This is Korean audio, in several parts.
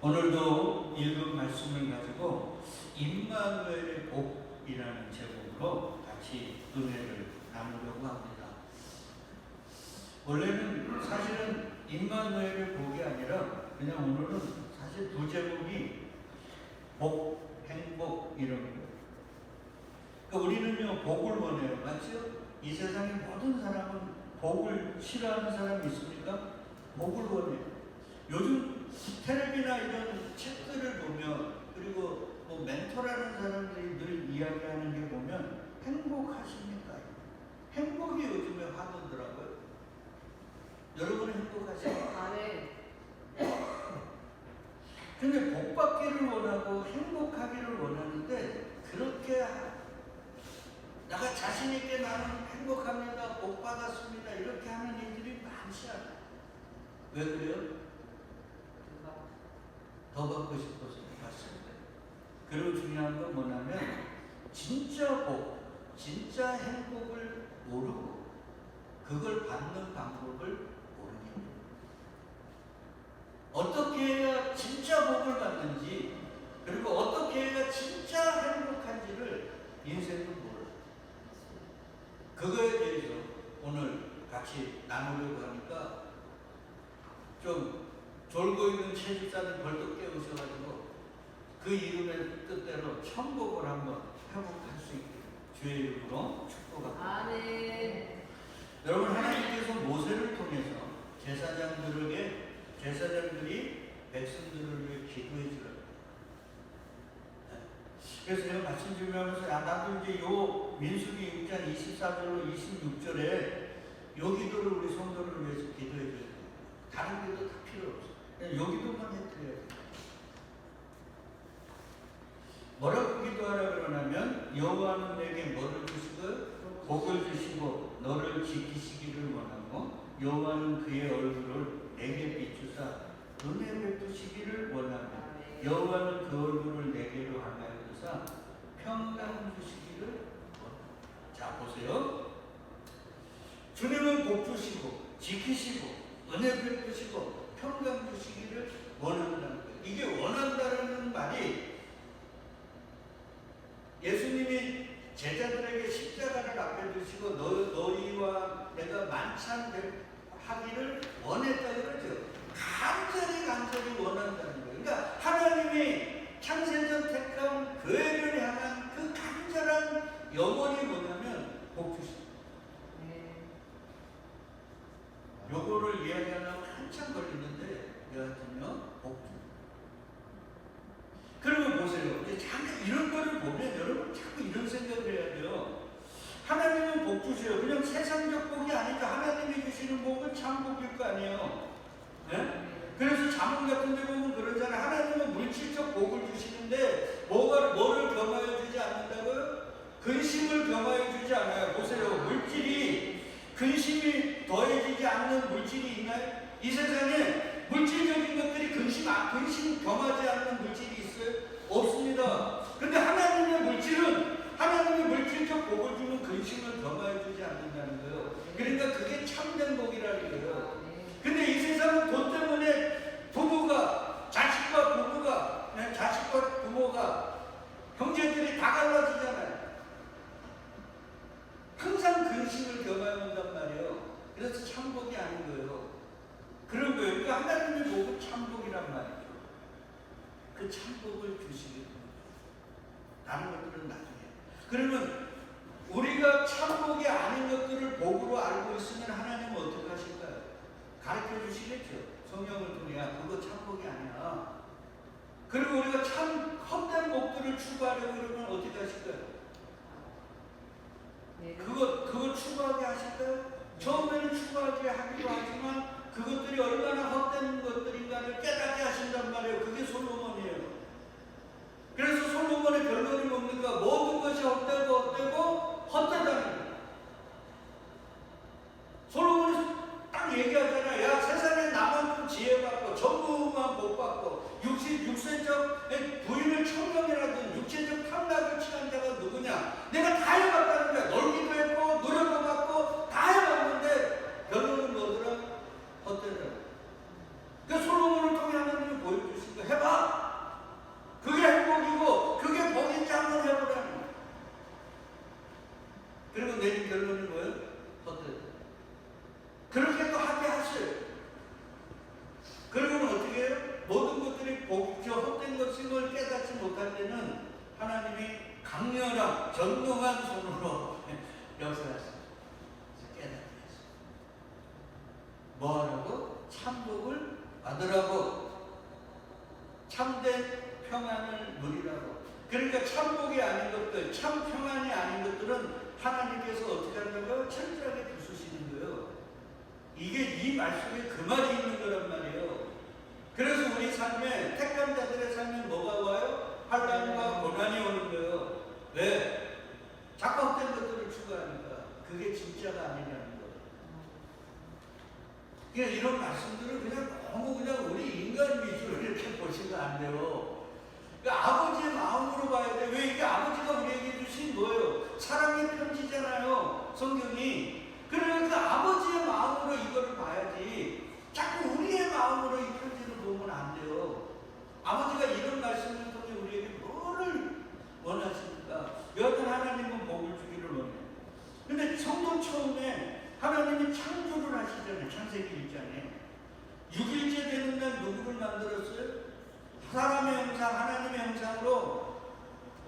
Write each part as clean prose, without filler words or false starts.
오늘도 읽은 말씀을 가지고 임마누엘의 복이라는 제목으로 같이 은혜를 나누려고 합니다. 원래는 사실은 임마누엘의 복이 아니라 그냥 오늘은 사실 두 제목이 복, 행복 이런 거예요. 그러니까 우리는요 복을 원해요. 맞죠? 이 세상의 모든 사람은 복을 싫어하는 사람이 있습니까? 복을 원해요. 요즘 텔레비나 이런 책들을 보면, 그리고 뭐 멘토라는 사람들이 늘 이야기하는 게 보면 행복하십니까? 행복이 요즘에 화두더라고요. 여러분은 행복하십니까? 네. 근데 복 받기를 원하고 행복하기를 원하는데, 그렇게 내가 자신 있게 나는 행복합니다, 복 받았습니다 이렇게 하는 일들이 많지 않아요. 왜 그래요? 더 받고 싶어서 받습니다. 그리고 중요한 건 뭐냐면 진짜 복, 진짜 행복을 모르고 그걸 받는 방법을 모르는 거예요. 어떻게 해야 진짜 복을 받는지, 그리고 어떻게 해야 진짜 행복한지를 인생은 몰라요. 그거에 대해서 오늘 같이 나누려고 하니까 좀 졸고 있는 채집자는 벌떡 깨우셔가지고 그 이름의 뜻대로 천복을 한번 회복할 수 있게 주의 이름으로 축복합니다. 네. 여러분, 하나님께서 모세를 통해서 제사장들이 백성들을 위해 기도해 주라고. 그래서 제가 말씀 준비하면서 나도 이제 요 민수기 6장 24절로 26절에 요 기도를 우리 성도를 위해서 기도해 줘야 돼요. 다른 기도 다 필요 없어요. 그냥 요 기도만 해드려야 돼요. 뭐라고 기도하라 그러냐면, 여호와는 내게 뭐를 주시고 복을 주시고 너를 지키시기를 원하고, 여호와는 그의 얼굴을 내게 비추사 은혜 베푸시기를 원하며, 여호와는 그 얼굴을 내게로 향하여 두사 평강 주시기를 원하고. 자, 보세요. 주님은 복 주시고 지키시고 은혜 베푸시고 평강 주시기를 원한다는 거예요. 이게 원한다는 말이, 예수님이 제자들에게 십자가를 앞에 두시고 너희와 내가 만찬하기를 원했다 그러죠. 간절히 원한다는 거예요. 그러니까 하나님이 창세전 택한 교회를 향한 그 간절한 영혼이 뭐냐면 복 주십니다. 요거를 이야기하려면 한참 걸리는데 여하튼요 복 줍니다. 그러면 보세요. 이제 잠깐 이런 거를 보면 여러분 자꾸 이런 생각을 해야 돼요. 하나님은 복 주세요. 그냥 세상적 복이 아니까 하나님이 주시는 복은 참 복일 거 아니에요. 네? 그래서 자문 같은 데 보면 그러잖아요. 하나님은 물질적 복을 주시는데 뭐를 겸하여 주지 않는다고요? 근심을 겸하여 주지 않아요. 보세요. 물질이 근심이 더해지지 않는 물질이 있나요? 이 세상에 물질적인 것들이 근심 겸하지 않는 물질이 있어요? 없습니다. 근데 하나님의 물질은 하나님의 물질적 복을 주는 근심을 겸하여 주지 않는다는 거예요. 그러니까 그게 참된 복이라는 거예요. 근데 이 세상은 돈 때문에 자식과 부모가 형제들이 다 갈라지잖아요. 항상 근심을 겸하여 온단 말이에요. 그래서 참복이 아닌 거예요. 그런 거예요. 그러니까 하나님의 복은 참복이란 말이죠. 그 참복을 주시는 거예요. 다른 것들은 나중에. 그러면 우리가 참복이 아닌 것들을 복으로 알고 있으면 하나님은 어떻게 하실까요? 가르쳐 주시겠죠. 성령을 통해. 그거 참복이 아니야. 그리고 우리가 참 헛된 복들을 추구하려고 그러면 어떻게 하실까요? 그거 추구하게 하실까요? 처음에는 추구하게 하기도 하지만 그것들이 얼마나 헛된 것들인가를 깨닫게 하신단 말이에요. 그게 솔로몬이에요. 그래서 솔로몬의 결론이 뭡니까? 모든 것이 헛되고 헛되다는 거예요. 솔로몬이 딱 얘기하잖아요. 야, 세상에 나만큼 지혜받고 전부만 복받고 육체적 부인을 청명이라든 육체적 탐락을 취한 자가 누구냐? 내가 다 해봤다는 거야. 놀기도 했고 노력도 받고 다 해봤는데 결론은 뭐더라? 헛되더라. 그 솔로몬을 통해 하나님이 보여주신 못할 때는 하나님이 강렬한 전능한 손으로 역사하십니다. 깨닫게 했습니다. 뭐하라고? 참복을 받으라고, 참된 평안을 누리라고. 그러니까 참복이 아닌 것들, 참 평안이 아닌 것들은 하나님께서 어떻게 한다고요? 철저하게 부수시는 거예요. 이게 이 말씀에 그 말이 있는 거란 말이에요. 그래서 우리 삶에, 택한 자들의 삶에 뭐가 와요? 환난과 고난이 오는 거예요. 왜? 작곡된 것들을 추구하니까. 그게 진짜가 아니라는 거예요. 그러니까 이런 말씀들을 그냥 너무 그냥 우리 인간 위주로 이렇게 보시면 안 돼요. 그러니까 아버지의 마음으로 봐야 돼. 왜? 이게 아버지가 우리에게 주신 뭐예요? 사랑의 편지잖아요, 성경이. 그러니까 아버지의 마음으로 이거를 봐야지, 자꾸 우리의 마음으로 이 편지를 보면 안 돼요. 아버지가 이런 말씀을 통해 우리에게 뭐를 원하십니까? 여하튼 하나님은 복을 주기를 원해요. 근데 성경 처음에 하나님이 창조를 하시잖아요. 창세기 1장에 6일째 되는 날 누구를 만들었어요? 사람의 형상, 하나님의 형상으로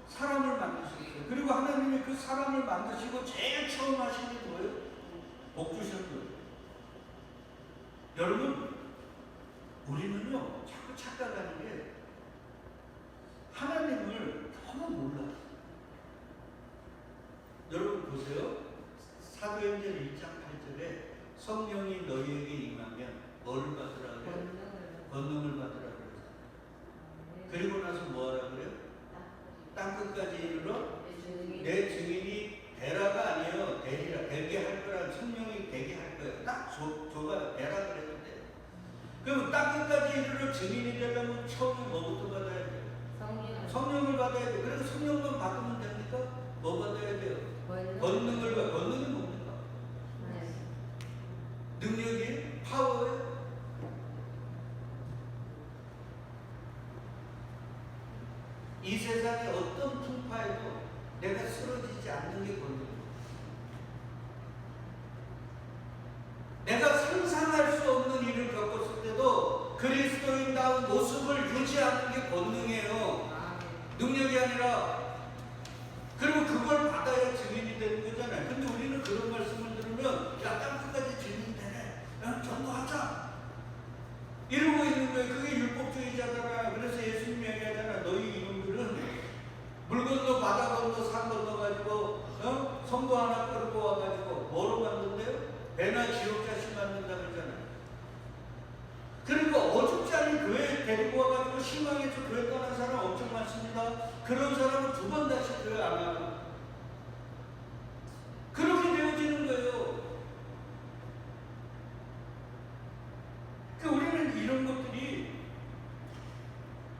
사람을 만드셨어요. 그리고 하나님이 그 사람을 만드시고 제일 처음 하신 게 뭐예요? 복 주셨어요. 여러분, 우리는요 자꾸 착각하는 게 하나님을 너무 몰라요. 여러분 보세요. 사도행전 1장 8절에 성령이 너희에게 임하면 뭐를 받으라 그래요? 권능을 받으라 그래요. 그리고 나서 뭐하라 그래요? 땅끝까지 이르러 내 증인이 되라가 아니에요. 되리라. 되게 할 거라. 성령이 되게 할 거예요. 딱 줘봐요. 되라 그래도 돼요. 그럼 땅끝까지 이르러 증인이 되려면 처음에 뭐부터 받아야 돼요? 성령을 받아야 돼요. 그래서 성령만 받으면 됩니까? 뭐 받아야 돼요? 권능을 받아야. 권능이 뭡니까? 능력이? 파워예요? 이 세상의 어떤 풍파에도 내가 쓰러지지 않는 게 권능이에요. 내가 상상할 수 없는 일을 겪었을 때도 그리스도인다운 모습을 유지하는 게 권능이에요. 능력이 아니라. 그리고 그걸 받아야 증인이 되는 거잖아요. 근데 우리는 그런 말씀을 들으면 야, 땅끝까지 증인이 되네. 야, 전도하자. 이러고 있는 거예요. 그게 율법주의자잖아. 그래서 예수님 얘기하잖아. 너희 이놈들은 물 건너 바다 건너 산 건너가지고 성도 하나 끌고 와가지고 뭐로 만든대요? 배나 지옥자식 만든다 그러잖아요. 그러니까 어줍지 않은 교회에 데리고 와가지고 실망해서 교회 떠난 사람 엄청 많습니다. 그런 사람은 두 번 다시 교회 안 와요. 그렇게 되어지는 거예요. 그러니까 우리는 이런 것들이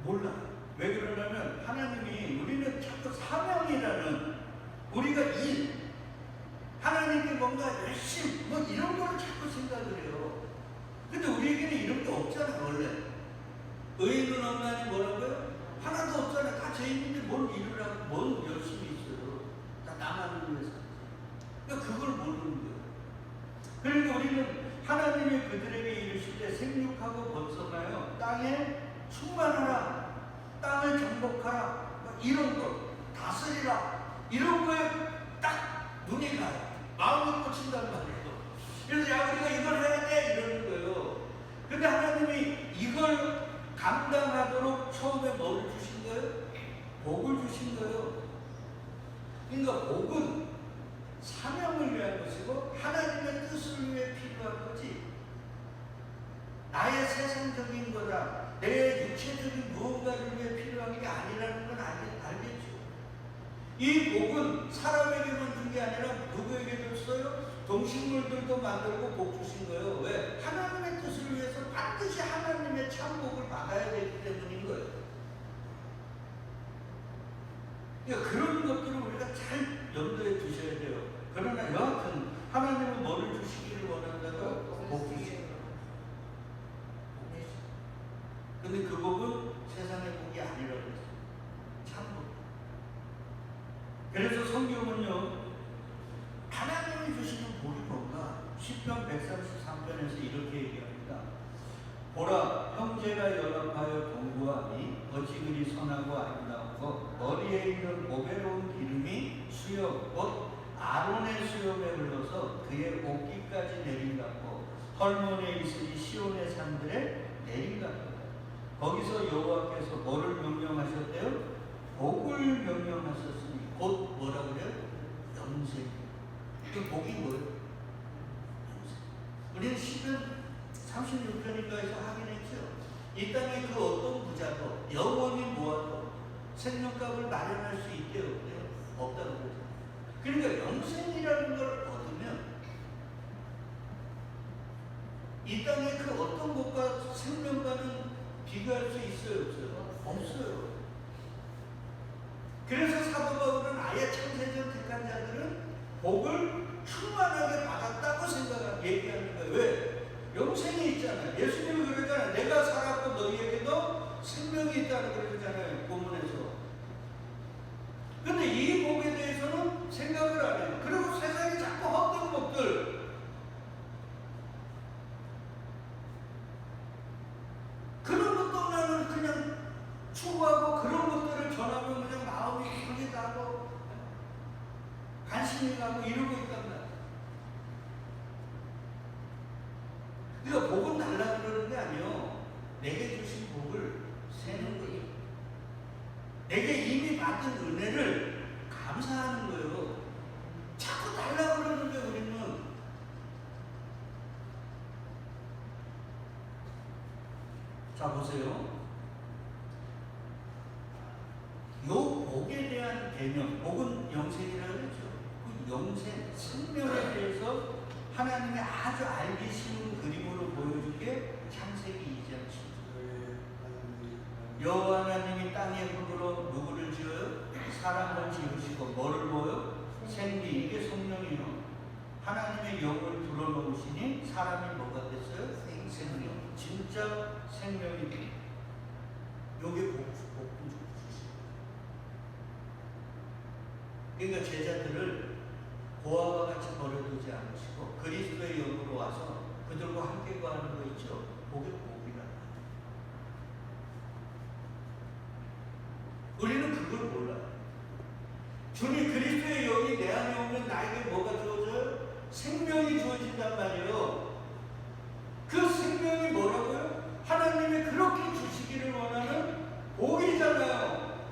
몰라요. 왜 그러냐면 하나님이, 우리는 자꾸 사명이라는, 우리가 하나님께 뭔가 열심히 뭐 이런 거를 자꾸 생각을 해요. 근데 우리에게는 이런 게 없잖아. 원래 의인은 없나니 뭐라고요? 하나도 없잖아. 다 죄인인데 뭘 이루라고, 뭘 열심히 있어요. 다 나만을 위해서. 그러니까 그걸 모르는 거예요. 그러니까 우리는 하나님이 그들에게 이르실 때 생육하고 번성하여 땅에 충만하라, 땅을 정복하라, 이런 거 다스리라, 이런 거에 딱 눈이 가요. 마음을 꽂힌단 말이에요. 그래서 야, 우리가 이걸 해야 돼 이러는 거예요. 근데 하나님이 이걸 감당하도록 처음에 뭐를 주신 거예요? 복을 주신 거예요. 그러니까 복은 사명을 위한 것이고 하나님의 뜻을 위해 필요한 거지, 나의 세상적인 거다, 내 육체적인 무언가를 위해 필요한 게 아니라는 건 알겠죠. 이 복은 사람에게만 준 게 아니라 누구에게 줬어요? 동식물들도 만들고 복 주신 거예요. 왜? 하나님의 뜻을 위해서 반드시 하나님의 참복을 받아야 되기 때문인 거예요. 그러니까 그런 것들을 우리가 잘 염두에 두셔야 돼요. 그러나 여하튼 하나님은 뭐를 주시기를 원한다고? 복 주시고. 근데 그 복은 세상의 복이 아니라고 했어요. 참복. 그래서 성경은요, 하나님이 주시는 복이 뭔가? 시편 133편에서 이렇게 얘기합니다. 보라, 형제가 연합하여 동거하니 어찌 그리 선하고 아름다운 것, 아론의 수염에 흘러서 그의 옷깃까지 내린갖고 헐몬에 있으니 시온의 산들에 내린갖고. 거기서 여호와께서 뭐를 명령하셨대요? 복을 명령하셨으니 곧 뭐라 그래요? 영생. 그 복이 뭐예요? 영생. 우리는 시편 36편인가에서 확인했죠. 이 땅에 그 어떤 부자도 영원히 모아도 생명값을 마련할 수 있대요, 없대요? 없다고 그러죠. 그러니까 영생이라는 걸 얻으면 이 땅의 그 어떤 것과 생명과는 비교할 수 있어요, 없어요? 없어요. 그래서 사도 바울은 아예 창세전 택한 자들은 복을 충만하게 받았다고 얘기하는 거예요. 왜? 영생이 있잖아요. 예수님이 그러잖아요. 내가 살았고 너희에게도 생명이 있다고 그러잖아요. 본문에서. 근데 이 복에 대해서는 생각을 안 해요. 그리고 세상에 자꾸 헛된 복들, 그런 것도 나는 그냥 추구하고 그런 것들을 전하면 그냥 마음이 상해가고 관심이 가고 이러고 있단 말이에요. 그러니까 복은 달라고 그러는 게 아니에요. 내게 주신 복을 세는 거예요. 내게 이미 받은 은혜를 감사하는 거예요. 자꾸 달라고 그러는데 우리는. 자, 보세요. 요 복에 대한 개념, 복은 영생이라고 그랬죠. 그 영생, 생명에 대해서 하나님의 아주 알기 쉬운 그림으로 보여준 게 창세기 2장 7절. 여호와 하나님이 땅의 흙으로 누구를 지어요? 사람을 지으시고 뭐를 보여? 생기. 이게 성령이요. 하나님의 영을 불어넣으시니 사람이 뭐가 됐어요? 생명. 진짜 생명이 돼. 요게 복분 주시죠. 그러니까 제자들을 고아와 같이 버려두지 않으시고 그리스도의 영으로 와서 그들과 함께 거하는 거 있죠. 복의 복이라. 우리는 그걸 몰라요. 주님 그리스도의 영이 내 안에 오면 나에게 뭐가 주어져요? 생명이 주어진단 말이에요. 그 생명이 뭐라고요? 하나님이 그렇게 주시기를 원하는 복이잖아요.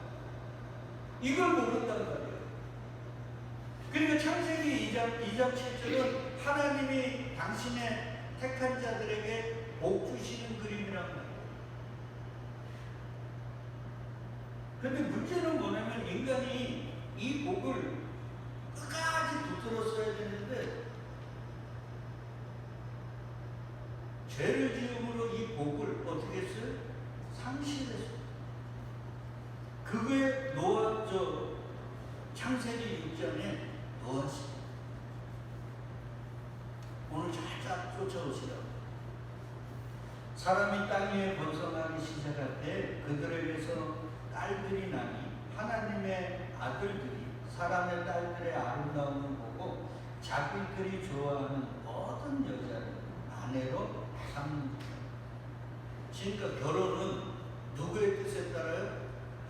이걸 모른단 말이에요. 그러니까 창세기 2장 7절은 하나님이 당신의 택한 자들에게 복 주시는 그림이란 말이에요. 그런데 문제는 뭐냐면 인간이 이 복을 끝까지 붙들었어야 되는데 죄를 지음으로 이 복을 어떻게 했어요? 상실했어요. 그거에 창세기 6장에 놓았어요. 오늘 잘 쫓아오시라고. 사람이 땅 위에 번성하기 시작할 때 그들에게서 딸들이 나니 하나님의 아들들이 사람의 딸들의 아름다움을 보고 자기들이 좋아하는 모든 여자를 아내로 삼는다. 그러니까 결혼은 누구의 뜻에 따라요?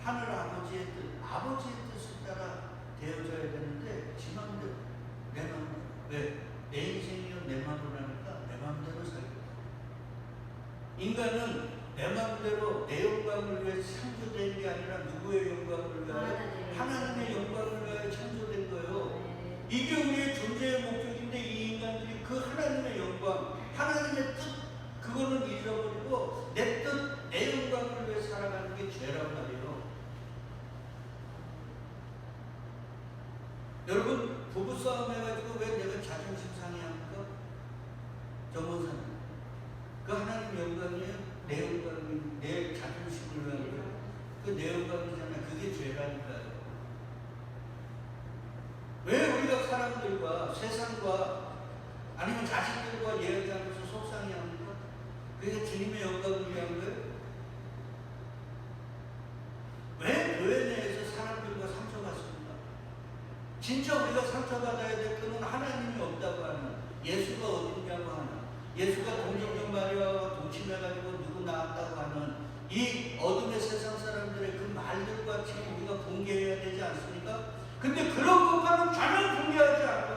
하늘 아버지의 뜻, 아버지의 뜻에 따라 되어져야 되는데 지 맘대로, 내 맘대로. 왜? 내 인생이요 내 맘으로라니까 내 맘대로 살겠다. 인간은 내 맘대로 내 영광을 위해 창조된 게 아니라 누구의 영광을 위하여? 하나님의 영광을 위하여 창조된 거예요. 이게 우리의 존재의 목적인데 이 인간들이 그 하나님의 영광, 하나님의 뜻, 그거는 잊어버리고 내 뜻, 내 영광을 위해 살아가는 게 죄란 말이에요. 여러분 부부싸움 해가지고 왜 내가 자존심 상해합니까? 정원사님, 그 하나님 영광이에요? 내 영광이, 내 자존심을 위한 거예요? 그 내 영광이잖아요. 그게 죄라니까요. 왜 우리가 사람들과 세상과 아니면 자식들과 이야기하면서 속상해합니까? 그게 주님의 영광을 위한 거예요? 왜 교회 내에서 사람들과 상처받습니까? 진짜 우리가 상처받아야 될 것은 하나님이 없다고 하는, 예수가 어딨냐고 하는, 예수가 동정녀 마리아와 동침해가지고 누구 낳았다고 하는 이 어둠의 세상 사람들의 그 말들과 지금 우리가 분개해야 되지 않습니까? 근데 그런 것과는 전혀 분개하지 않고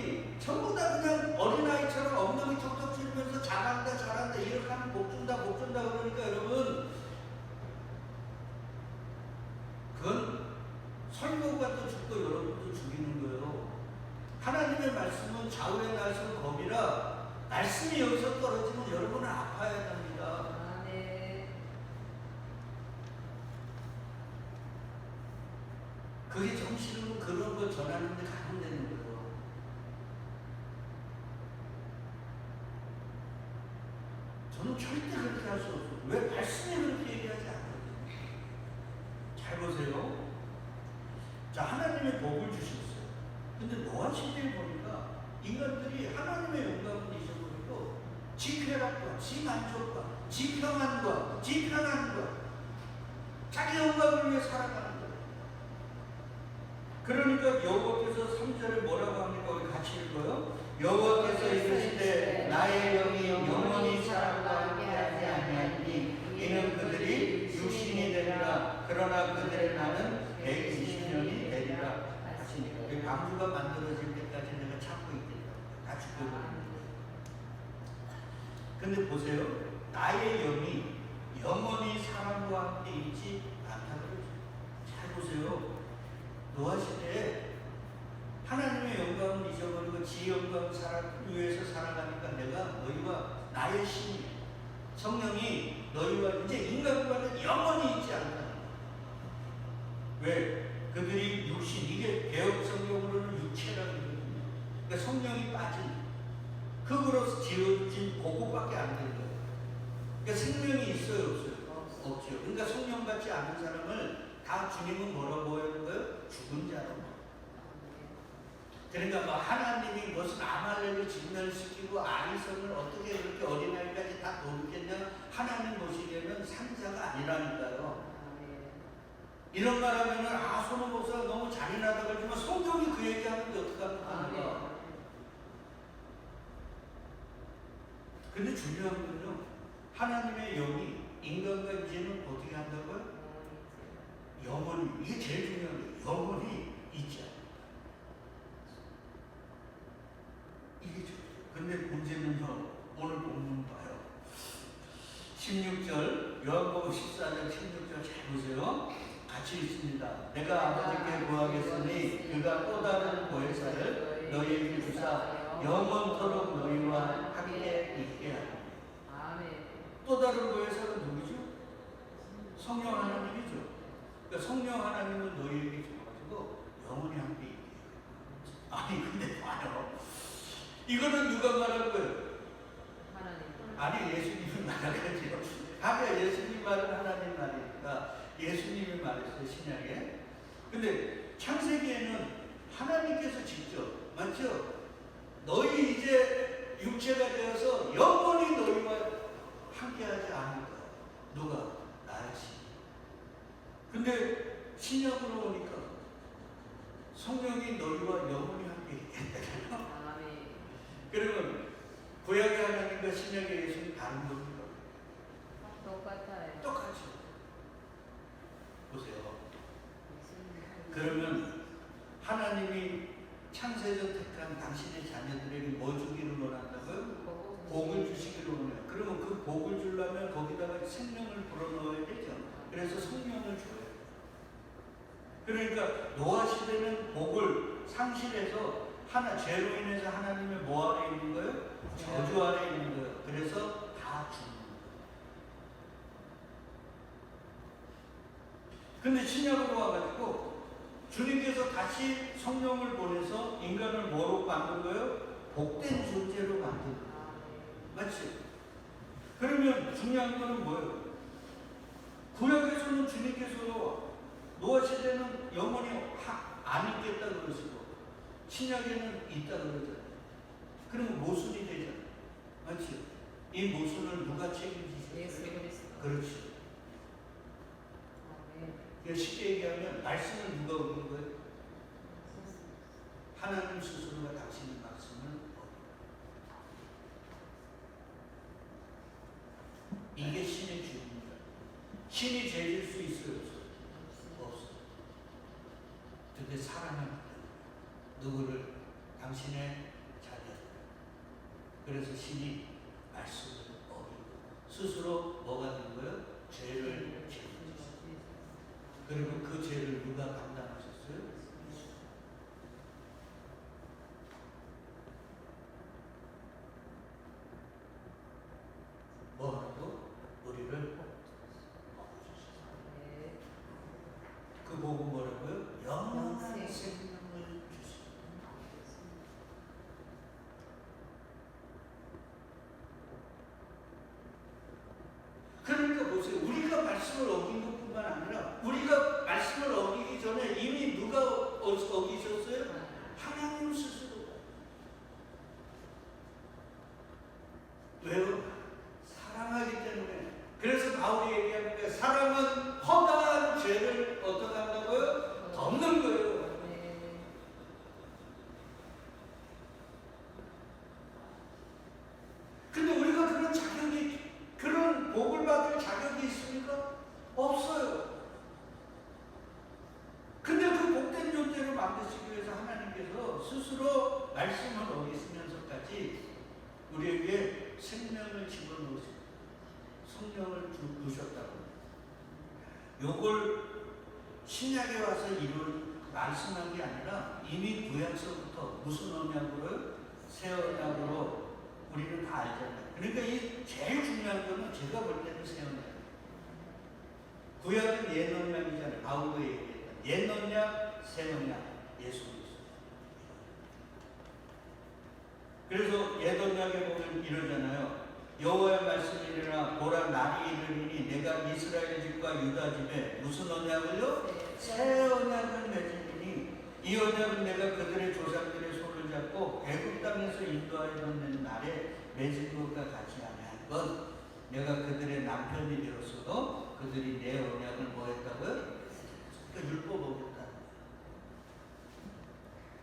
성도들이 전부 다 그냥 어린아이처럼 엉덩이 턱턱 치면서 잘한다 잘한다 이렇게 하면 복 준다 복 준다 그러니까 여러분 그건 설교가 또 죽고 여러분도 죽이는 거예요. 하나님의 말씀은 좌우에 날선 검이라 말씀이 여기서 떨어지면 여러분은 아파야 됩니다. 그게 정신은 그런 거 전하는데 가능되는 거예요. 저는 절대 그렇게 할 수 없어요. 왜 말씀이 그렇게 얘기하지 않거든요. 잘 보세요. 자, 하나님의 복을 주셨어요. 근데 노아 시대에 보니까 인간들이 하나님의 영광을 잊어버리고 지 쾌락과 지 만족과 지 평안과 지 편안과 자기 영광을 위해 살아가는 거예요. 그러니까 여호와께서 3절에 뭐라고 합니까? 우리 같이 읽어요. 여호와께서 이르시되 나의 영이 영원히 사람과 함께하지 아니하니 이는 그들이 육신이 되리라. 그러나 그들의 나는 120년이 되리라 하시니까 이 방주가 만들어질 때까지 내가 참고 있겠다. 다 죽여버립니다. 근데 보세요. 나의 영이 영원히 사람과 함께 있지 않다고 그러죠. 잘 보세요. 노아 시대에 하나님의 영광을 잊어버리고 지 영광을 위해서 살아가니까 내가 너희와 나의 신이 성령이 너희와 이제 인간과는 영원히 있지 않다. 왜? 그들이 육신, 이게 개혁 성경으로는 육체라고 그러거든요. 그러니까 성령이 빠진 흙으로 지어진 고고밖에 안 되는 거예요. 그러니까 생명이 있어요, 없어요? 없죠. 그러니까 성령 받지 않은 사람을 다 주님은 뭐라고 하는 거예요? 죽은 자라고. 그러니까 뭐 하나님이 무슨 아말렉을 진멸시키고 아이성을 어떻게 그렇게 어린아이까지 다 도둑했냐? 하나님 보시기에는 산자가 아니라니까요. 이런 말 하면은 손호 목사가 너무 잔인하다 그러지만 성경이 그 얘기하는데 어떡합니까? 근데 중요한 건요. 하나님의 영이 인간과 이제는 어떻게 한다고요? 영원히, 이게 제일 중요한 거예요. 영원히 있지 않아요. 이게 근데 문제는요. 오늘 본문 봐요. 16절 요한복음 14장 16절 잘 보세요. 같이 읽습니다. 내가 아버지께 구하겠으니 그가 또 다른 보혜사를 너희에게 주사 영원토록 너희와 함께 있게 하라. 또 다른 보혜사는 누구죠? 성령 하나님이죠. 그러니까 성령 하나님은 너희에게 줘가지고 영원히 함께 있게 해요. 아니 근데 봐요. 이거는 누가 말한 거예요? 하나님. 아니 예수님이 말한 거죠. 아까 예수님 말은 하나님 말이니까 예수님이 말했어요, 신약에. 근데 창세기에는 하나님께서 직접, 맞죠? 너희 이제 육체가 되어서 영원히 너희와 함께하지 않을 거야. 누가? 나의 신. 근데 신약으로 오니까 성령이 너희와 영원히 함께 있겠다고요. 그러면 구약의 하나님과 신약의 예수는 다른 겁니까? 똑같아요. 똑같죠. 보세요. 그러면 하나님이 창세전 택한 당신의 자녀들에게 뭐 주기를 원한다고요? 복을 주시기를 원해요. 그러면 그 복을 주려면 거기다가 생명을 불어넣어야 되죠. 그래서 성령을 줘요. 그러니까 노아 시대는 복을 상실해서 죄로 인해서 하나님의 뭐 아래 있는 거예요? 저주 아래 있는 거예요. 그래서 다 죽는 거예요. 근데 신약으로 와가지고 주님께서 다시 성령을 보내서 인간을 뭐로 만든 거예요? 복된 존재로 만든 거예요. 맞지? 그러면 중요한 거는 뭐예요? 구약에서는 주님께서 노아 시대는 영원히 안 있겠다 그러시고 신약에는 있다 그러잖아요. 그러면 모순이 되잖아요. 맞지? 이 모순을 누가 책임지셨어요? 예수 그리스도. 그렇지. 쉽게 얘기하면 말씀을 누가 얻는 거예요? 하나님 스스로가 당신의 말씀을 이게 신의 주입니다. 신이 죄질 수 있어요? 없어요. 근데 사랑합니다. 누구를? 당신의 그래서 신이 말씀을 어기고 스스로 뭐가 된 거예요? 죄를 지은 거예요. 그리고 그 죄를 누가 감당하셨어요? 뭐라고? 우리를 그 보고 뭐라고요? 영원한 생명을 주시고. 그러니까 보세요. 우리가 말씀을 어긴 것뿐만 아니라 우리가 말씀을 어기기 전에 이미 누가 어기셨어요? 하나님 스스로. 왜요? 사랑하기 때문에. 그래서 바울이 얘기하는 거예요. 사랑은 허다한 죄를 어떻게 한다고요? 덮는 거예요. 근데 우리가 그런 자격이, 그런 복을 받을 자격이 있습니까? 없어요. 근데 그 복된 존재로 만드시기 위해서 하나님께서 스스로 말씀을 어기시면서까지 우리에게 생명을 집어넣으시고 성령을 주셨다고. 요걸 신약에 와서 말씀한 게 아니라 이미 구약서부터 무슨 언약으로요? 새 언약으로 우리는 다 알잖아요. 그러니까 이 제일 중요한 거는 제가 볼 때는 새 언약. 구약은 옛 언약이잖아요. 바울도 얘기했다. 옛 언약, 새 언약, 예수 그리스도. 그래서 옛 언약에 보면 이러잖아요. 여호와의 말씀이니라 보라 날이 이르리니 내가 이스라엘 집과 유다 집에 무슨 언약을요? 새 언약을 맺으리니 이 언약은 내가 그들의 조상들의 손을 잡고 애굽 땅에서 인도하였던 날에 맺은 것과 같이 아니한 건 내가 그들의 남편이 되었어도 그들이 내 언약을 뭐 했다고요? 그러니까 율법 어겼다.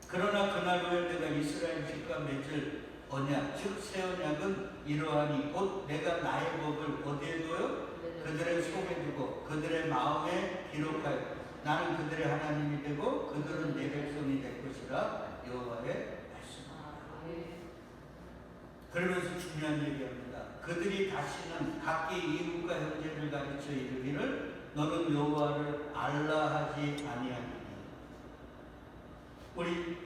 그러나 그날 후에 내가 이스라엘 집과 맺을 언약, 즉 새 언약은 이러하니 곧 내가 나의 법을 어디에 둬요? 그들의 속에 두고 그들의 마음에 기록하여 나는 그들의 하나님이 되고 그들은 내 백성이 될 것이라 여호와의 말씀. 그러면서 중요한 얘기합니다. 그들이 다시는 각기 이웃과 형제를 가르쳐 이르기를 너는 여호와를 알라 하지 아니하니. 우리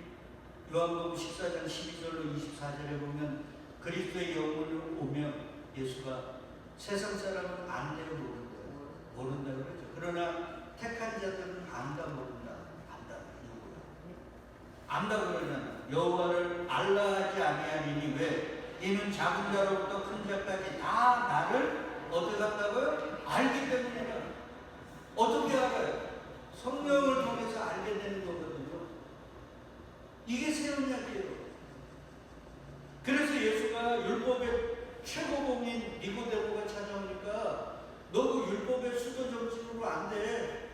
요한복음 14장 12절로 24절에 보면 그리스도의 영혼을 오면 예수가 세상 사람은 안돼요, 모른대요. 모른다 그러죠. 그러나 택한 자들은 안다, 모른다. 안다. 안다 그러잖아. 여호와를 알라 하지 아니하리니 왜? 이는 작은 자로부터 큰 자까지 다 나를 어떻게 한다고요? 알기 때문이라. 어떻게 알아요? 성령을 통해서 알게 되는 거거든요. 이게 새 언약이에요. 그래서 예수가 율법의 최고봉인 니고데모가 찾아오니까 너 그 율법의 수도 정신으로 안 돼.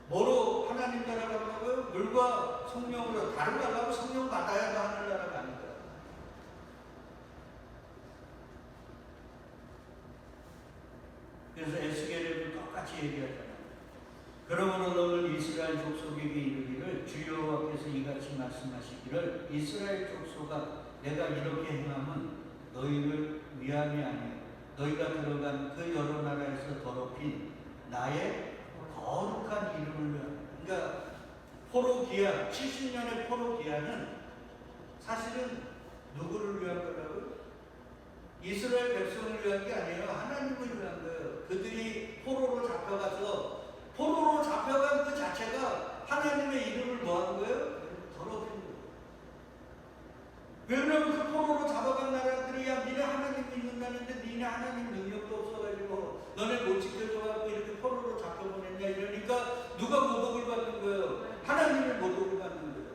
뭐로 하나님 나라 가려고요? 물과 성령으로. 다른 나라고 성령 받아야 하늘 나라 가는 거야. 그래서 에스겔에도 똑같이 얘기하잖아요. 그러므로 너는 이스라엘 족속에게 이르기를 주 여호와께서 이같이 말씀하시기를 이스라엘 족속아 내가 이렇게 행함은 너희를 위함이 아니요 너희가 들어간 그 여러 나라에서 더럽힌 나의 거룩한 이름을 위하여. 그러니까 포로기한 70년의 포로기한은 사실은 누구를 위한 거라고요? 이스라엘 백성을 위한 게 아니에요. 하나님을 위한 거예요. 그들이 포로로 잡혀간 그 자체가 하나님의 이름을 뭐 하는 거예요? 더럽힌 거예요. 왜냐하면 그 포로로 잡아간 나라들이 야 니네 하나님 믿는다는데 니네 하나님 능력도 없어가지고 너네 못 지켜줘가지고 이렇게 포로로 잡혀보냈냐 이러니까 누가 모독을 받는 거예요? 하나님의 모독을 받는 거예요.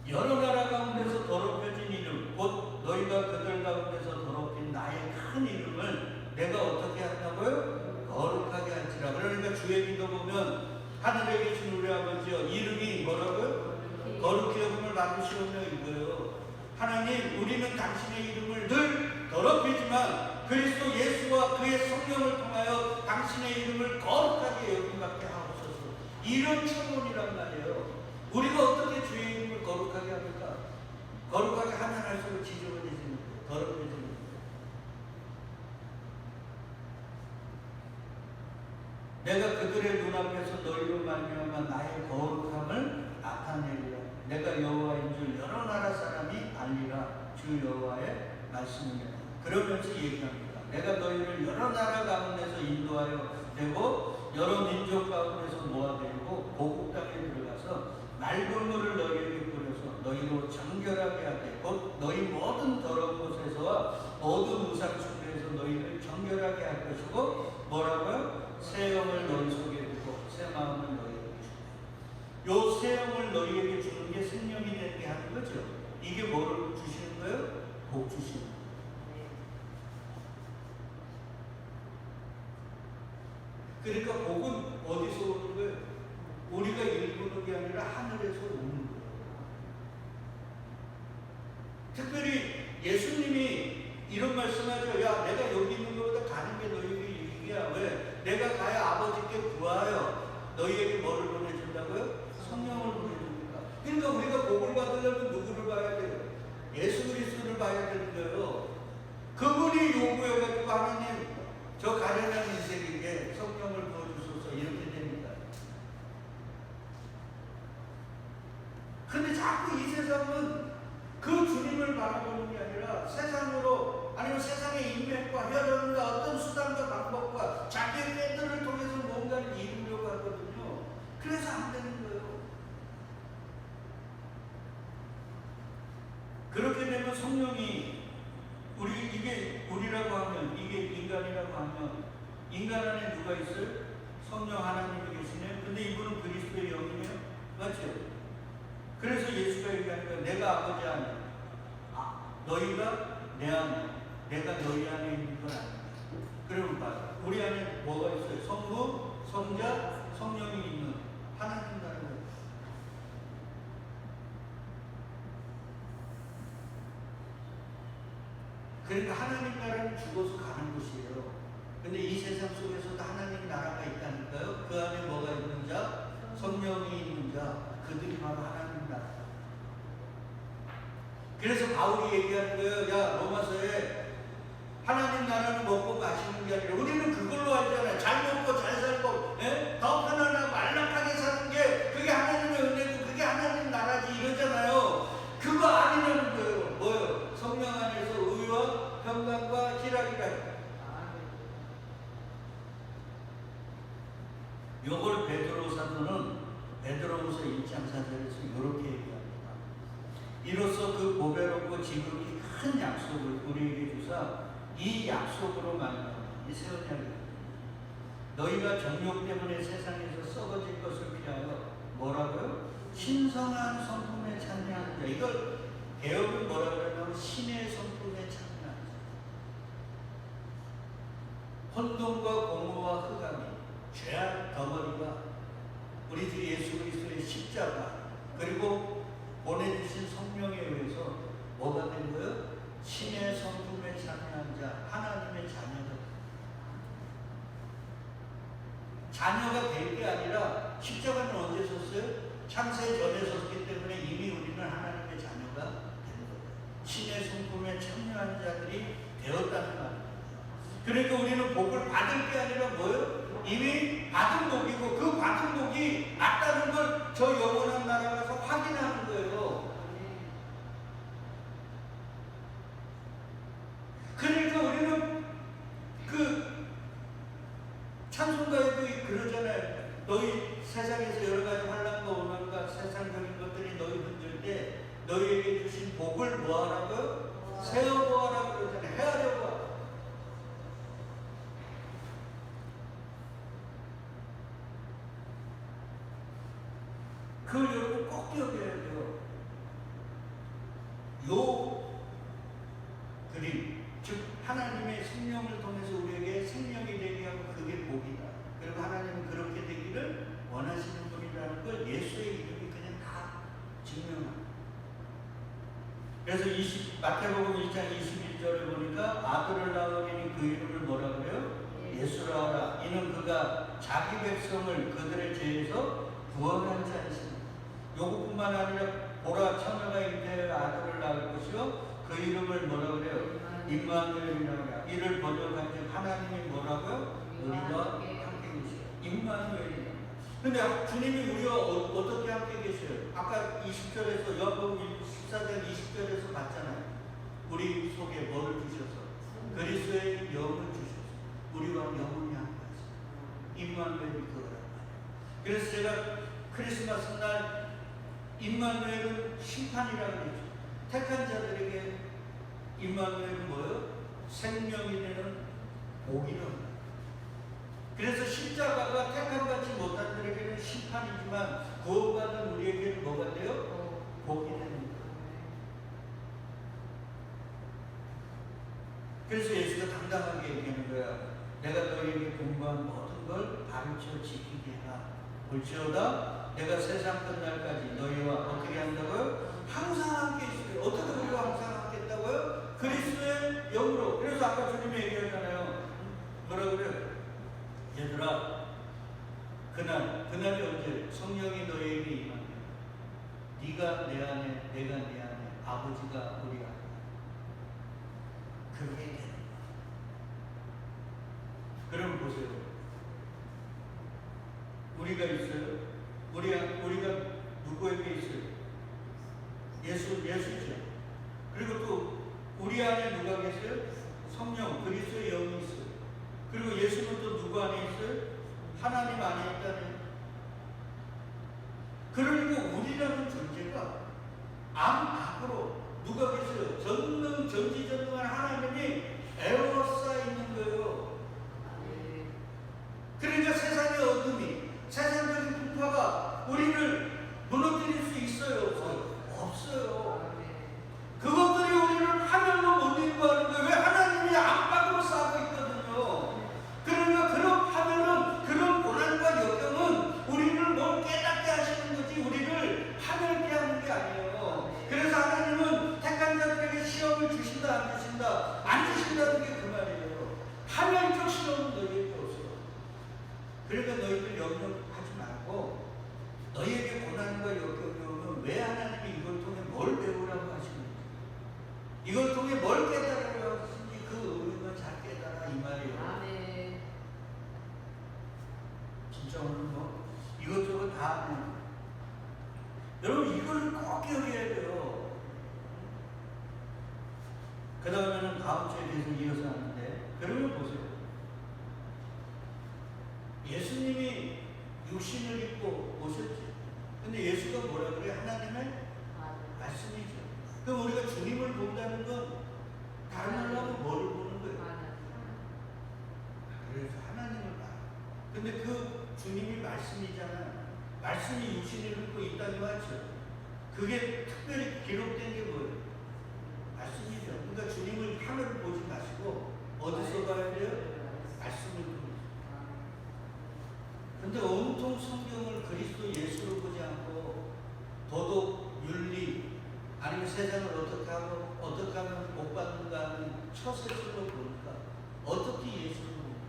여러 나라 가운데서 더럽혀진 이름 곧 너희가 그들 가운데서 더럽힌 나의 큰 이름을 내가 어떻게 한다고요? 거룩하게 할지라. 그러니까 주의 기도 보면 하늘에 계신 우리 아버지여 이름이 뭐라고요? 거룩히 여김을 받으시오며 이거예요. 하나님 우리는 당신의 이름을 늘 더럽히지만 그리스도 예수와 그의 성령을 통하여 당신의 이름을 거룩하게 여김받게 하옵소서. 이런 청원이란 말이에요. 우리가 어떻게 주의 이름을 거룩하게 합니까? 거룩하게 하면 할수록 지저분해지는 거예요. 더럽혀지는 거예요. 내가 그들의 눈앞에서 너희로 말미암아 나의 거룩함을 나타내리라. 내가 여호와인 줄 여러 나라 사람이 알리라. 주 여호와의 말씀이라. 그러면서 얘기합니다. 내가 너희를 여러 나라 가운데서 인도하여 되고 여러 민족 가운데서 모아들고 고국 땅에 들어가서 맑은 물을 너희에게 뿌려서 너희로 정결하게 하되 곧 너희 모든 더러운 곳에서와 모든 우상 숭배에서 너희를 정결하게 할 것이고 뭐라고요? 새 영을 너희 속에 두고 새 마음을 너희에게 주고 요 새 영을 너희에게 주는 게 생명이 되게 하는 거죠. 이게 뭐를 주시는 거예요? 복 주시는 거예요. 그러니까 복은 어디서 오는 거예요? 우리가 일구는 게 아니라 하늘에서 오는 거예요. 특별히 예수님이 이런 말씀하죠. 야, 내가 여기 있는 것보다 가는 게 너희에게 이익이야. 왜? 내가 가야 아버지께 구하여 너희에게 뭐를 보내준다고요? 성령을 보내줍니다. 그러니까 우리가 복을 받으려면 누구를 봐야 돼요? 예수 그리스도를 봐야 되는 거예요. 그분이 요구해가지고 하나님 저 가련한 인생에게 성령을 부어주소서 이렇게 됩니다. 근데 자꾸 이 세상은 그 주님을 바라보는 게 아니라 세상으로 아니면 세상의 인맥과 혈연과 어떤 수단과 방법과 자기의 팬들을 통해서 뭔가를 이루려고 하거든요. 그래서 안 되는 거예요. 그렇게 되면 성령이 이게 우리라고 하면 이게 인간이라고 하면 인간 안에 누가 있어요? 성령 하나님이 계시네요. 근데 이분은 그리스도의 영이네요. 맞죠? 그래서 예수가 얘기하니까 내가 아버지 안에 너희가 내 안에 내가 너희 안에 있는 건 아니야. 그러면 봐요. 우리 안에 뭐가 있어요? 성부, 성자, 성령이 있는 하나님 나라는 거예요. 그러니까 하나님 나라는 죽어서 가는 곳이에요. 근데 이 세상 속에서도 하나님 나라가 있다니까요. 그 안에 뭐가 있는 자? 성령이 있는 자. 그들이 바로 하나님 나라. 그래서 바울이 얘기하는 거예요. 야, 로마서에 하나님 나라는 먹고 마시는 게 아니라 우리는 그걸로 알잖아요. 잘 먹고 잘 살고 더 편안하고 안락하게 사는 게 그게 하나님의 은혜고 그게 하나님 나라지 이러잖아요. 그거 아니라는 거예요. 뭐요? 성령 안에서 의와 평강과 희락이라. 요걸 베드로 사도는 베드로후서 1장 4절에서 이렇게 얘기합니다. 이로써 그 보배롭고 지극히 큰 약속을 우리에게 주사 이 약속으로 말미암아 이 새 언약을 너희가 정욕 때문에 세상에서 썩어질 것을 피하여 뭐라고요? 신성한 성품에 참여하는 자. 이걸 개혁은 뭐라 그러냐면 신의 성품에 참여하는 자. 혼돈과 공허와 흑암이 죄악 덩어리가 우리 주 예수 그리스도의 십자가 그리고 보내주신 성령에 의해서 뭐가 된 거예요? 신의 성품에 참여한 자, 하나님의 자녀들. 자녀가 될 게 아니라 십자가는 언제 섰어요? 창세 전에 섰기 때문에 이미 우리는 하나님의 자녀가 된 거예요. 신의 성품에 참여한 자들이 되었다는 말입니다. 그러니까 우리는 복을 받을 게 아니라 뭐예요? 이미 받은 복이고 그 받은 복이 맞다는 걸 저 영원한 나라 가서 확인하는 거예요. 그러니까 우리는 그 찬송가에도 그러잖아요. 너희 세상에서 여러 가지 환난과 오난과 세상적인 것들이 너희 흔들 때 너희에게 주신 복을 뭐하라고요? 세어보아라 그러잖아요. 헤아려봐. 그걸 여러분 꼭 기억해야 돼요. 요 그림, 즉 하나님의 생명을 통해서 우리에게 생명이 되게 하고 그게 복이다. 그리고 하나님은 그렇게 되기를 원하시는 분이라는 걸 예수의 이름이 그냥 다 증명합니다. 그래서 마태복음 1장 21절에 보니까 아들을 낳으니 그 이름을 뭐라 그래요? 예수라 하라. 이는 그가 자기 백성을 그들의 죄에서 구원한 자이십니다. 요것뿐만 아니라 보라 처녀가 잉태하여 아들을 낳을 것이요 그 이름을 뭐라 그래요? 임마누엘이라고. 이를 번역하면 하나님이 뭐라고요? 우리와 함께 계세요. 임마누엘이라. 근데 주님이 우리와 어떻게 함께 계셔요? 아까 20절에서 요한복음 14장 20절에서 봤잖아요. 우리 속에 뭐를 주셔서? 그리스도의 영을 주셔서 우리와 영원히 함께 하세요. 임마누엘이 그거란 말이에요. 그래서 제가 크리스마스 날 임마누엘은 심판이라고 그러죠. 택한 자들에게 임마누엘은 뭐예요? 생명이 되는 복이라고. 그래서 십자가가 택함받지 못한 자들에게는 심판이지만 구원받은 우리에게는 뭐가 돼요? 복이 되는 거예요. 그래서 예수가 당당하게 얘기하는 거야. 내가 너희에게 공부한 모든 걸 가르쳐 지키게 하라. 볼지어다 내가 세상 끝날까지 너희와 어떻게 한다고요? 항상 함께 있어요. 어떻게 우리와 항상 함께 했다고요? 그리스도의 영으로. 그래서 아까 주님이 얘기하잖아요. 뭐라 그래요? 얘들아, 그날이 언제? 성령이 너희에게 임하면 네가 내 안에, 내가 네 안에, 아버지가 우리 안에. 그게 되는 거야. 그럼 보세요. 우리가 있어요. 우리가 누구에게 있어요? 예수죠. 그리고 또 우리 안에 누가 계세요? 성령, 그리스도의 영이 있어요. 그리고 예수는 또 누구 안에 있어요? 하나님 안에 있다는. 그러니까 우리라는 존재가 암밖으로 누가 계세요? 전지전능한 하나님이 에워싸 있는 거예요. 그러니까 세상의 어둠이, 세상적인 분파가 우리를 무너뜨릴 수 있어요? 없어요? 없어요. 그것들이 우리를 하늘로 못 인도하는 거예요. 왜? 하나님이 안팎으로 싸고 있거든요. 그러니까 그런 하늘은, 그런 고난과 역경은 우리를 뭘 깨닫게 하시는 거지 우리를 하늘게 하는 게 아니에요. 그래서 하나님은 택한 자들에게 시험을 주신다 안 주신다? 안 주신다는 게 그 말이에요. 하늘적 시험은 너희에게 없어. 그러니까 너희들 염려하지 말고 너희에게 고난과 역경이 오면 왜 하나님이 이걸 통해 뭘 배우라고 하시는지, 이걸 통해 뭘 깨달으라고 하시는지 그 의미만 잘 깨달아 이 말이에요. 아멘. 진짜 오늘 뭐 이것저것 다 하네. 여러분 이걸 꼭 기억해야 돼요. 그 다음에는 다음 주에 대해서 이어서 하는데, 그러면 보세요. 예수님이 육신을 입고 오셨지. 근데 예수가 뭐라 그래? 하나님의 말씀이죠. 그럼 우리가 주님을 본다는 건 다른 말로 하면 뭐를 보는 거예요? 그래서 하나님을 봐. 근데 그 주님이 말씀이잖아. 말씀이 육신을 입고 이 땅에 왔죠. 그게 특별히 기록된 게 뭐예요? 말씀이죠. 그러니까 주님을 하늘을 보지 마시고 어디서 봐야 돼요? 말씀을 보죠. 근데 온통 성경을 그리스도 예수로 보지 않고 도덕, 윤리, 아니면 세상을 어떻게 하고 어떻게 하면 복 받는가 하는 처세술로 보니까 어떻게 예수를 봅니까?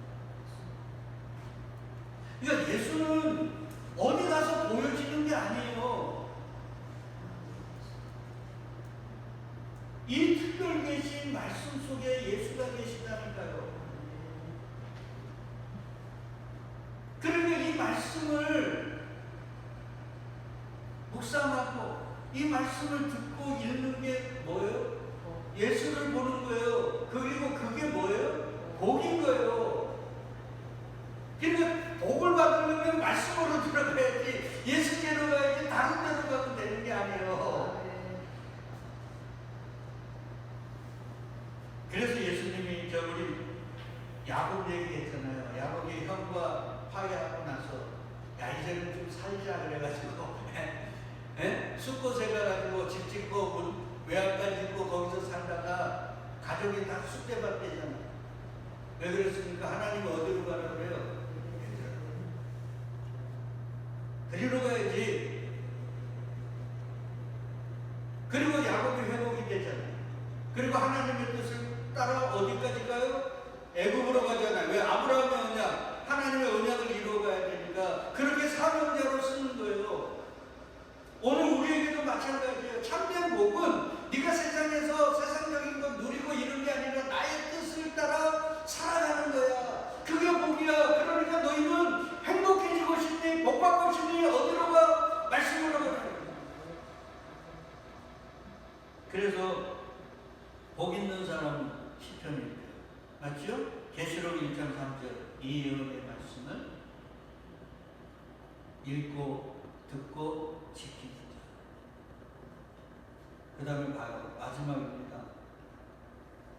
그러니까 예수는 어디 가서 보여지는 게 아니에요. 이 특별 계신 말씀 속에 예수가 계시다니까요. 그러니까 이 말씀을 묵상하고 이 말씀을 듣고 읽는 게 뭐예요? 예수를 보는 거예요. 그리고 그게 뭐예요? 복인 거예요. 그러니까 복을 받으려면 말씀으로 들어가야지, 예수께로 가야지 다른 데로 가면 되는 게 아니에요. 그래서 예수님이 우리 야곱 얘기했잖아요. 야곱이 형과 화해하고 나서 야 이제는 좀 살자 그래가지고 숫곳에 가가지고 집 짓고 외양간 짓고 거기서 살다가 가족이 다 쑥대밭대잖아. 왜 그랬습니까? 하나님은 어디로 가라 그래요? 그리로 가야지. 그리고 야곱이 회복이 되잖아요. 그리고 하나님의 뜻을 따라 어디까지 가요? 애굽으로 가잖아요. 왜? 아브라함의 언약, 하나님의 언약을 이루어가야 되니까 그렇게 사명자로 쓰는 거예요. 오늘 우리에게도 마찬가지예요. 참된 복은 네가 세상에서 세상적인 거 누리고 이런 게 아니라 나의 뜻을 따라 살아가는 거야. 그게 복이야. 그러니까 너희는 행복해지고 싶니? 복받고 싶니? 어디로 가? 말씀으로 가라. 그래서 복 있는 사람은 시편일 거예요. 맞죠? 계시록 1장 3절 이 예언의 말씀을 읽고 듣고 지키는 자. 그 다음에 봐요. 마지막입니다.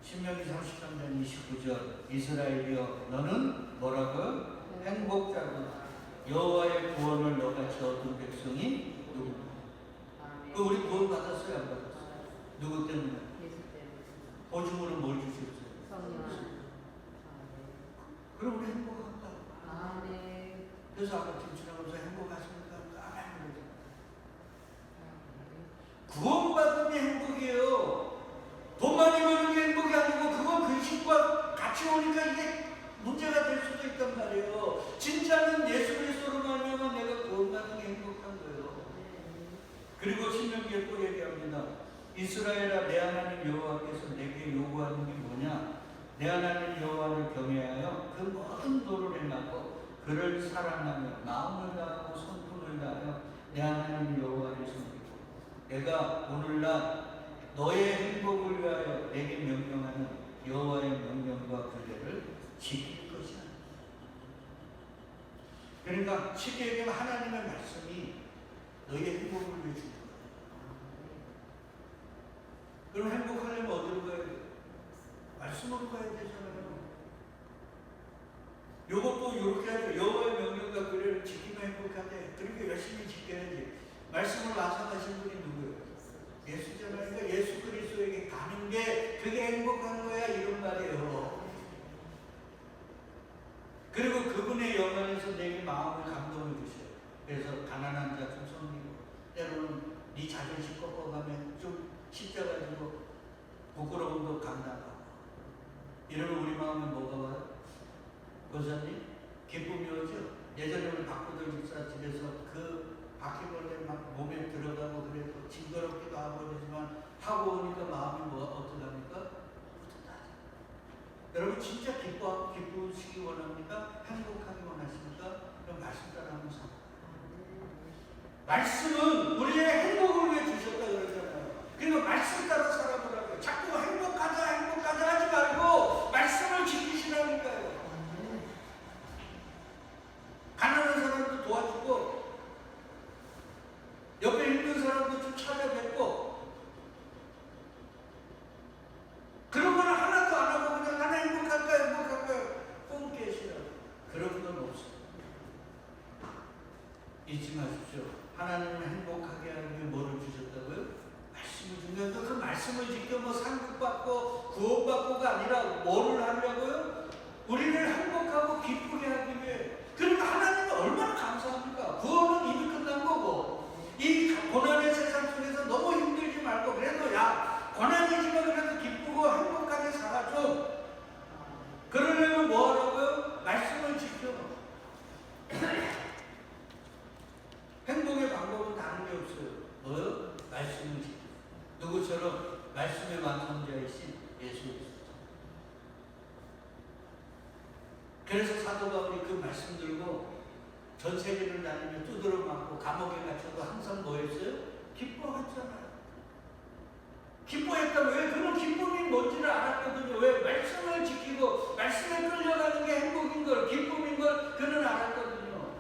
신명기 33장 29절 이스라엘이여 너는 뭐라고요? 행복자구나. 여호와의 구원을 너같이 얻은 백성이 누구냐? 그 우리 구원 받았어요? 안 받았어요? 누구 때문에? 보증으로 뭘 주셨어요? 그럼 우리 행복한다. 그래서 아까 김치나면서 행복하십니까? 아멘. 구원받은 게 행복이에요. 돈 많이 버는 게 행복이 아니고 그건 근심과 같이 오니까 이게 문제가 될 수도 있단 말이에요. 진짜는 예수 그리스도로 말미암아 내가 구원받은 게 행복한 거예요. 그리고 신명기에 또 얘기합니다. 이스라엘아 내 하나님 여호와께서 내게 요구하는 게 뭐냐? 내 하나님 여호와를 경외하여 그 모든 도를 행하고 그를 사랑하며 마음을 다하고 손품을 다하여 내 하나님 여호와를 섬기고 내가 오늘날 너의 행복을 위하여 내게 명령하는 여호와의 명령과 규례를 지킬 것이야. 그러니까 쉽게 얘기하면 하나님의 말씀이 너의 행복을 위해 주는 거야. 그럼 행복하려면 어디로 가야 돼? 말씀으로 가야 되잖아요. 요것도 이렇게 하죠. 여호와의 명령과 규례를 지키면 행복하대. 그렇게 열심히 지켜야지. 말씀을 완성하신 분이 누구예요? 예수잖아요. 그러니까 예수 그리스도에게 가는 게 그게 행복한 거야 이런 말이에요. 그리고 그분의 영안에서 내게 마음을 감동을 주셔요. 그래서 가난한 자 좀 섬기고 때로는 네 자존심 꺾어가면 좀 십자가 지고 부끄러움도 감당하고 이러면 우리 마음에 뭐가 와요? 권사님? 기쁨이 오죠? 예전에 우리 박구들 집사 집에서 그 바퀴벌레 막 몸에 들어가고 그래도 징그럽기도 하고 그러지만 하고 오니까 마음이 어떡합니까? 뿌듯하죠. 여러분 진짜 기쁘시기 원합니까? 행복하기 원하십니까? 그럼 말씀 따라 한번 살아요. 말씀은 우리의 행복을 위해 주셨다 그러잖아요. 그러니까 말씀 따라 살아보라고요. 자꾸 행복하자 하지 말고 말씀을 지키시라니까요. 가난한 사람도 도와주고 옆에 있는 사람도 좀 찾아뵙고 그런 건 하나도 안 하고 그냥 나는 행복할까요? 뻥 깨시라고. 그런 건 없어요. 잊지 마십시오. 하나님은 행복하게 하기 위해 뭐를 주셨다고요? 말씀을 주면서 그 말씀을 지켜 뭐 상급받고 구원받고가 아니라 뭐를 하려고요? 우리를 행복하고 기쁘게 하기 위해. 그러니까 하나님은 얼마나 감사합니까? 구원은 이미 끝난 거고 이 고난의 세상 속에서 너무 힘들지 말고 그래도 야 고난이지만 그래도 기쁘고 행복하게 살아줘. 그러려면 뭐 하라고요? 말씀을 지켜. 행복의 방법은 다른 게 없어요. 뭐요? 말씀을 지켜. 누구처럼? 말씀의 완성자이신 예수 그리스도. 그래서 사도 바울이 그 말씀 들고 전 세계를 다니며 두드러 맞고 감옥에 갇혀도 항상 뭐 했어요? 기뻐했잖아요. 기뻐했다면 왜? 그런 기쁨이 뭔지를 알았거든요. 왜? 말씀을 지키고 말씀에 끌려가는 게 행복인 걸, 기쁨인 걸 그는 알았거든요.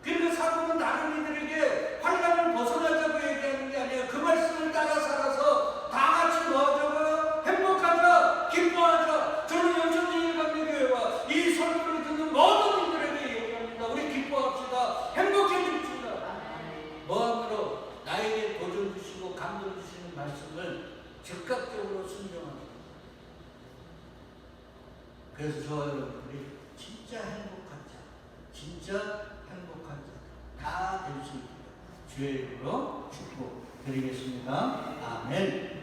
그러니까 사도는 다른 이들에게 환난을 벗어나자고 얘기하는 게 아니에요. 그 말씀을 따라 살아서 다 같이 뭐하자고요? 행복하자, 기뻐하자. 저는 영천진일감리교회와 이 설교를 듣는 모든 이들에게 얘기합니다. 우리 기뻐합시다. 행복해집시다. 뭐함으로? 나에게 도전 주시고 감동 주시는 말씀을 즉각적으로 순종합니다. 그래서 저와 여러분들이 진짜 행복한 자, 진짜 행복한 자 다 될 수 있도록 주의 이름으로 축복드리겠습니다. 아멘.